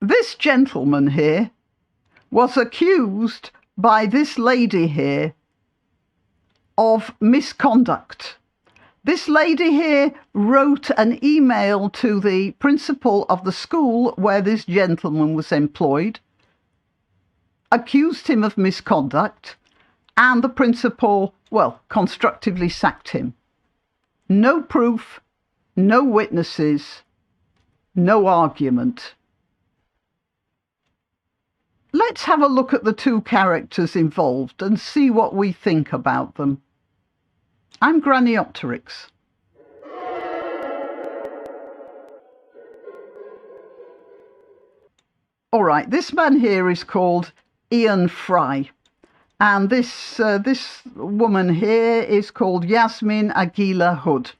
This gentleman here was accused by this lady here of misconduct. This lady here wrote an email to the principal of the school where this gentleman was employed, accused him of misconduct, and the principal, well, constructively sacked him. No proof, no witnesses, no argument. Let's have a look at the two characters involved and see what we think about them. I'm Graniopteryx. All right, this man here is called Ian Fry, and this woman here is called Yasmin Aguilar Hood.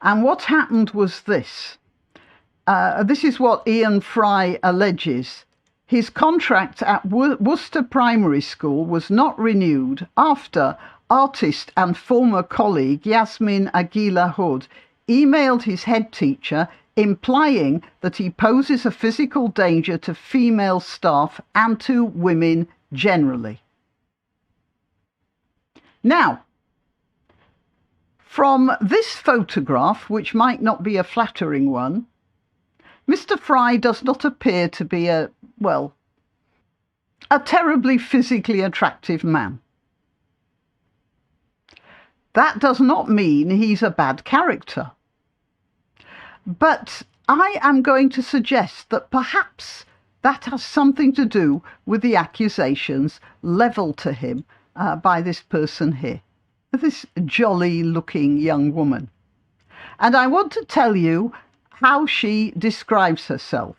And what happened was this. This is what Ian Fry alleges. His contract at Worcester Primary School was not renewed after artist and former colleague Yasmin Aguilar Hood emailed his head teacher implying that he poses a physical danger to female staff and to women generally. Now, from this photograph, which might not be a flattering one, Mr. Fry does not appear to be a terribly physically attractive man. That does not mean he's a bad character. But I am going to suggest that perhaps that has something to do with the accusations levelled to him by this person here, this jolly-looking young woman. And I want to tell you how she describes herself.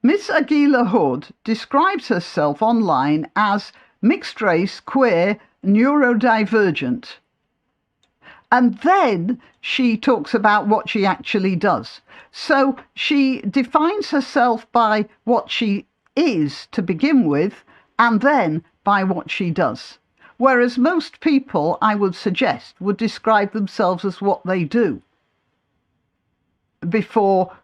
Miss Aguilar Hood describes herself online as mixed race, queer, neurodivergent. And then she talks about what she actually does. So she defines herself by what she is to begin with, and then by what she does. Whereas most people, I would suggest, would describe themselves as what they do before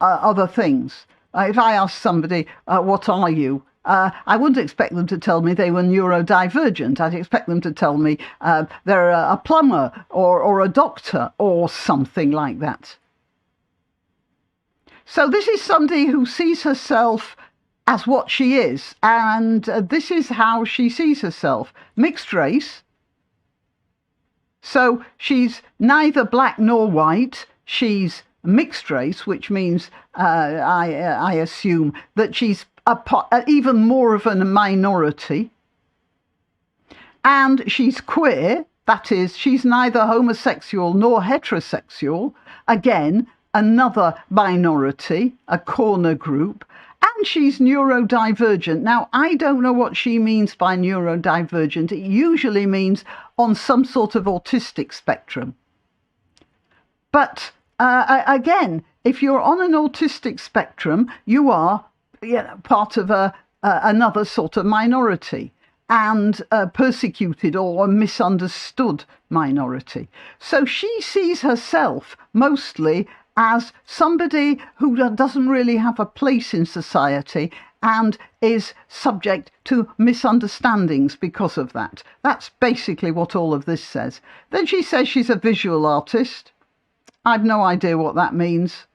other things. If I ask somebody, what are you? I wouldn't expect them to tell me they were neurodivergent. I'd expect them to tell me they're a plumber or a doctor or something like that. So this is somebody who sees herself as what she is, and this is how she sees herself. Mixed race. So she's neither black nor white. She's mixed race, which means I assume that she's even more of a minority. And she's queer, that is, she's neither homosexual nor heterosexual, again, another minority, a corner group. And she's neurodivergent. Now, I don't know what she means by neurodivergent. It usually means on some sort of autistic spectrum. But again, if you're on an autistic spectrum, you are part of another sort of minority and a persecuted or a misunderstood minority. So she sees herself mostly as somebody who doesn't really have a place in society and is subject to misunderstandings because of that. That's basically what all of this says. Then she says she's a visual artist. I've no idea what that means.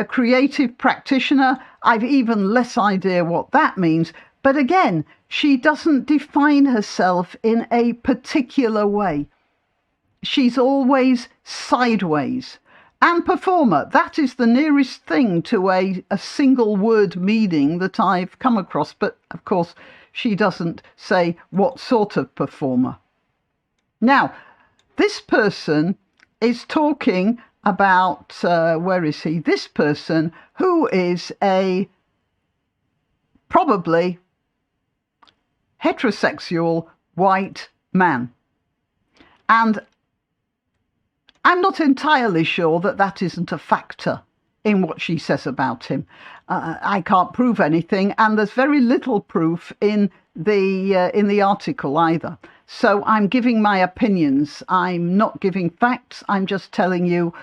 Creative practitioner, I've even less idea what that means. But again, she doesn't define herself in a particular way. She's always sideways. And performer, that is the nearest thing to a single word meaning that I've come across. But of course, she doesn't say what sort of performer. Now, this person is talking about, where is he? This person who is a probably heterosexual white man. And I'm not entirely sure that that isn't a factor in what she says about him. I can't prove anything, and there's very little proof in the article either. So I'm giving my opinions. I'm not giving facts. I'm just telling you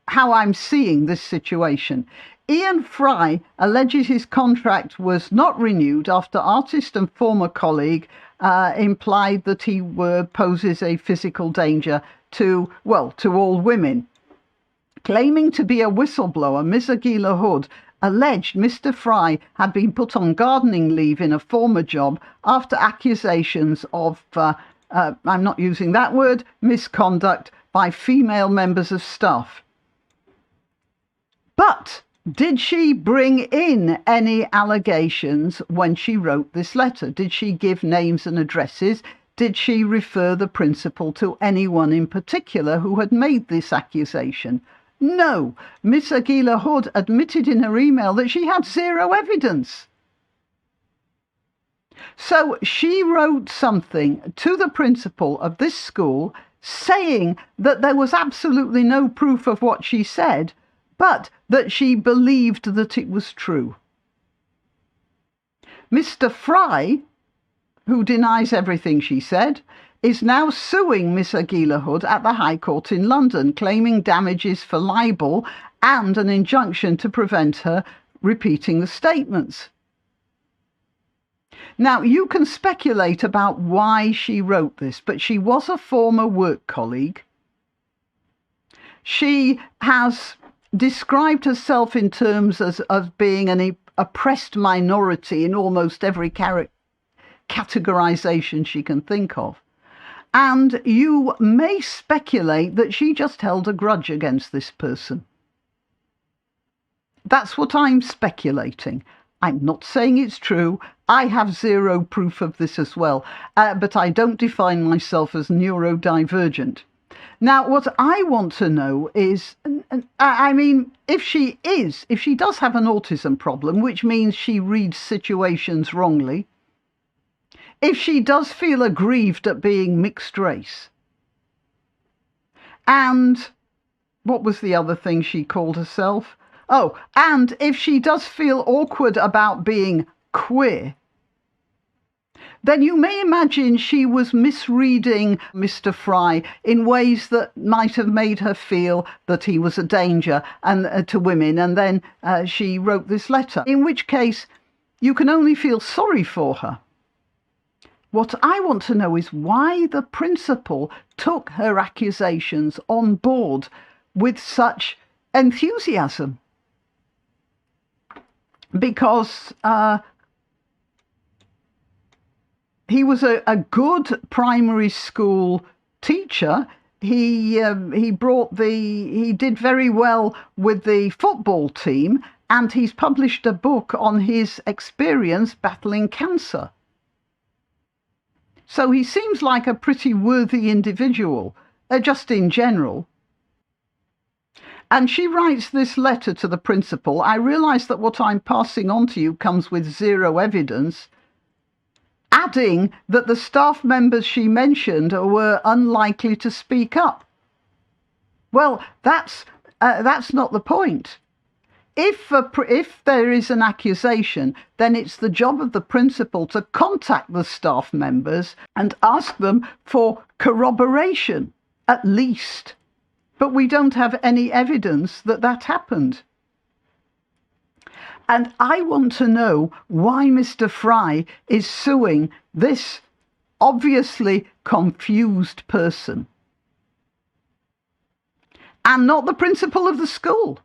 how I'm seeing this situation. Ian Fry alleges his contract was not renewed after artist and former colleague implied that he poses a physical danger to all women. Claiming to be a whistleblower, Ms. Aguilar Hood alleged Mr. Fry had been put on gardening leave in a former job after accusations of, I'm not using that word, misconduct by female members of staff. But did she bring in any allegations when she wrote this letter? Did she give names and addresses? Did she refer the principal to anyone in particular who had made this accusation? No. Miss Aguilar Hood admitted in her email that she had zero evidence. So she wrote something to the principal of this school saying that there was absolutely no proof of what she said, but that she believed that it was true. Mr. Fry, who denies everything she said, is now suing Miss Aguilar Hood at the High Court in London, claiming damages for libel and an injunction to prevent her repeating the statements. Now, you can speculate about why she wrote this, but she was a former work colleague. She has described herself in terms of being an oppressed minority in almost every categorization she can think of. And you may speculate that she just held a grudge against this person. That's what I'm speculating. I'm not saying it's true. I have zero proof of this as well, but I don't define myself as neurodivergent. Now, what I want to know is, if she does have an autism problem, which means she reads situations wrongly, if she does feel aggrieved at being mixed race, and what was the other thing she called herself? Oh, and if she does feel awkward about being queer, then you may imagine she was misreading Mr. Fry in ways that might have made her feel that he was a danger to women, and then she wrote this letter, in which case you can only feel sorry for her. What I want to know is why the principal took her accusations on board with such enthusiasm. Because he was a good primary school teacher. He did very well with the football team, and he's published a book on his experience battling cancer. So he seems like a pretty worthy individual, just in general. And she writes this letter to the principal. I realise that what I'm passing on to you comes with zero evidence, adding that the staff members she mentioned were unlikely to speak up. Well, that's not the point. If there is an accusation, then it's the job of the principal to contact the staff members and ask them for corroboration, at least. But we don't have any evidence that that happened. And I want to know why Mr. Fry is suing this obviously confused person, and not the principal of the school.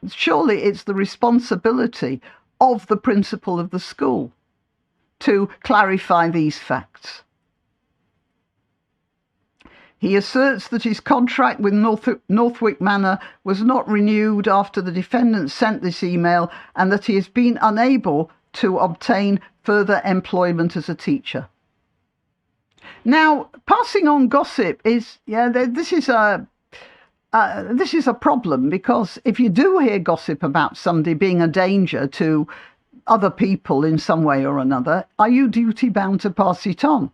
Surely it's the responsibility of the principal of the school to clarify these facts. He asserts that his contract with Northwick Manor was not renewed after the defendant sent this email, and that he has been unable to obtain further employment as a teacher. Now, passing on gossip is, this is a problem, because if you do hear gossip about somebody being a danger to other people in some way or another, are you duty bound to pass it on?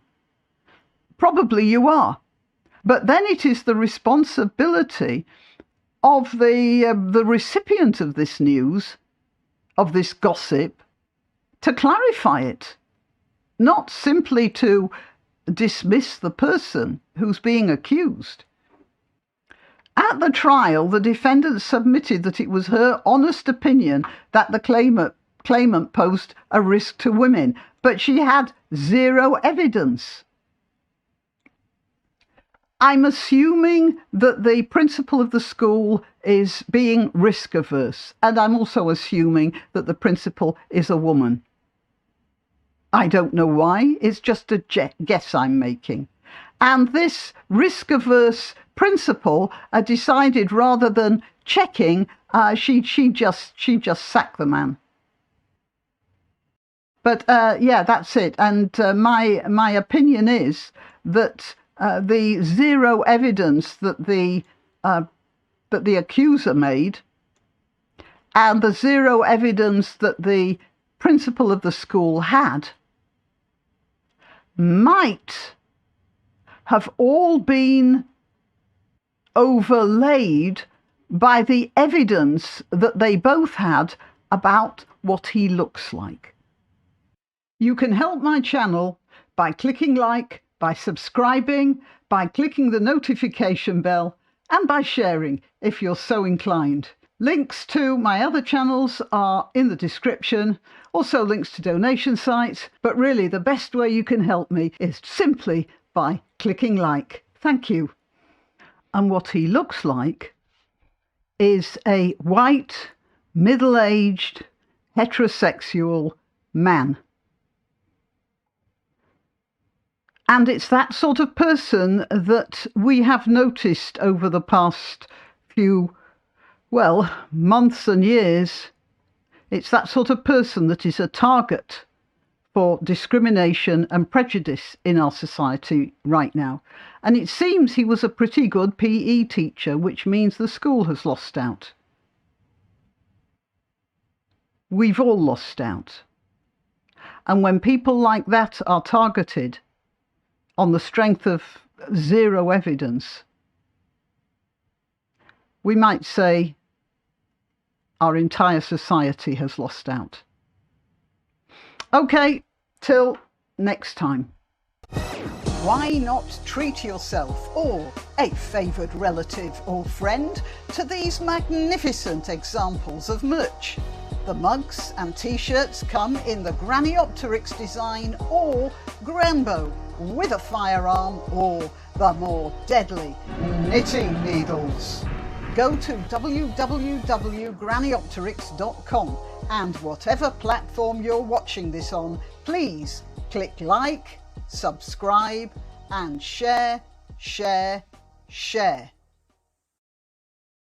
Probably you are. But then it is the responsibility of the recipient of this news, of this gossip, to clarify it, not simply to dismiss the person who's being accused. At the trial, the defendant submitted that it was her honest opinion that the claimant posed a risk to women, but she had zero evidence. I'm assuming that the principal of the school is being risk averse, and I'm also assuming that the principal is a woman. I don't know why, it's just a guess I'm making. And this risk averse principal decided, rather than checking, she just sacked the man. But yeah, that's it. And my opinion is that the zero evidence that the accuser made, and the zero evidence that the principal of the school had, might have all been overlaid by the evidence that they both had about what he looks like. You can help my channel by clicking like, by subscribing, by clicking the notification bell, and by sharing if you're so inclined. Links to my other channels are in the description, also links to donation sites, but really the best way you can help me is simply by clicking like. Thank you. And what he looks like is a white, middle-aged, heterosexual man. And it's that sort of person that we have noticed over the past few, well, months and years. It's that sort of person that is a target for discrimination and prejudice in our society right now. And it seems he was a pretty good PE teacher, which means the school has lost out. We've all lost out. And when people like that are targeted on the strength of zero evidence, we might say our entire society has lost out. Okay, till next time. Why not treat yourself or a favoured relative or friend to these magnificent examples of merch? The mugs and t-shirts come in the Graniopteryx design or Granbo, with a firearm or the more deadly knitting needles. Go to www.graniopteryx.com and whatever platform you're watching this on, please click like, subscribe and share.